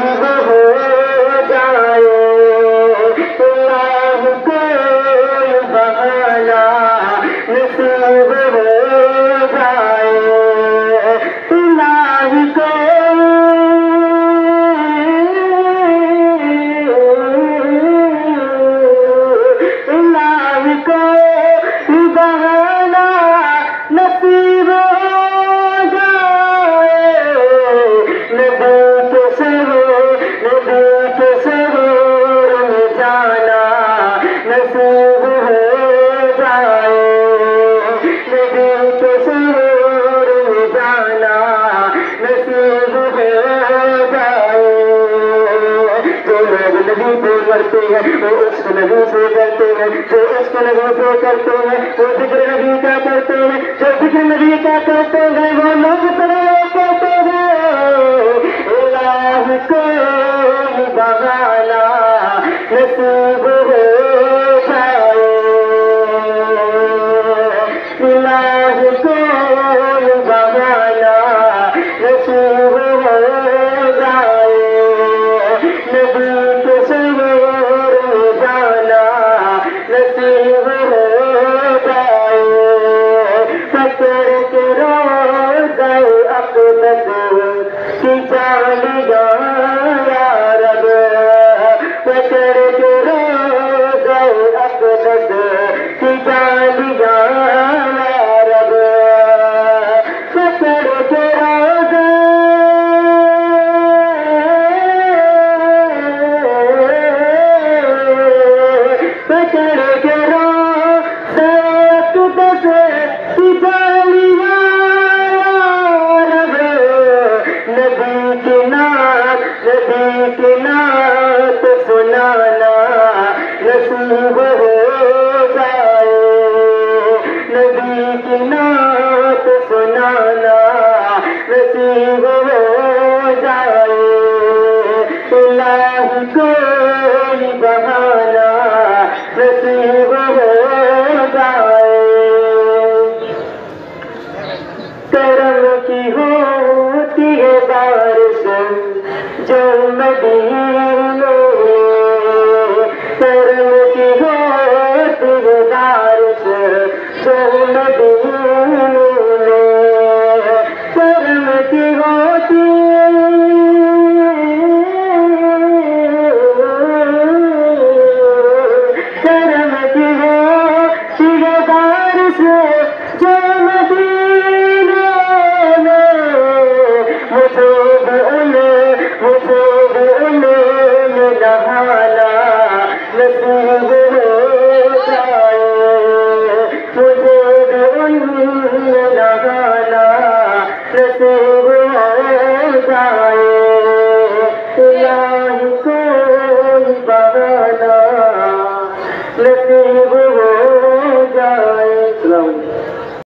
नसीब हो जाए, अल्लाह कोई बहाना नसीब हो जाए, अल्लाह को बहाना नसीब हो जाए, नबी के सरोवर में जाना नसीब हो जाए, नबी के सरोवर में जाना नसीब हो जाए। जो लोग नबी को मरते हैं वो इश्क नबी से करते हैं, जो इश्क नबी से करते हैं वो जिक्र नबी का करते हैं, जो जिक्र नबी का करते हैं वो लोग सलावत कहते हैं। अल्लाह कोई बहाना नसीब हो जाए, अल्लाह कोई बहाना नसीब हो जाए, नबी के सरोवर में जाना नसीब हो जाए। पकड़ के रोज़े अक़दस की चालियाँ या रब, पकड़ के रोज़े अक़दस की चालियाँ या रब, पकड़ के रोज़े पकड़ के रोज़े अक़दस की चालियाँ या रब, नबी की नात सुनाना नसीब हो जाए, नबी की नात सुनाना नसीब हो जाए। अल्लाह कोई बहाना नसीब हो जाए। करम की होती है बारिश जो मदीने में, करम की होती है बारिश जो मदीने में, करम की होती करम की होती है बारिश जो मदीने में, मुझे भी उन्हें नहाना नसीब हो जाए, मुझे भी उन्हें नहाना नसीब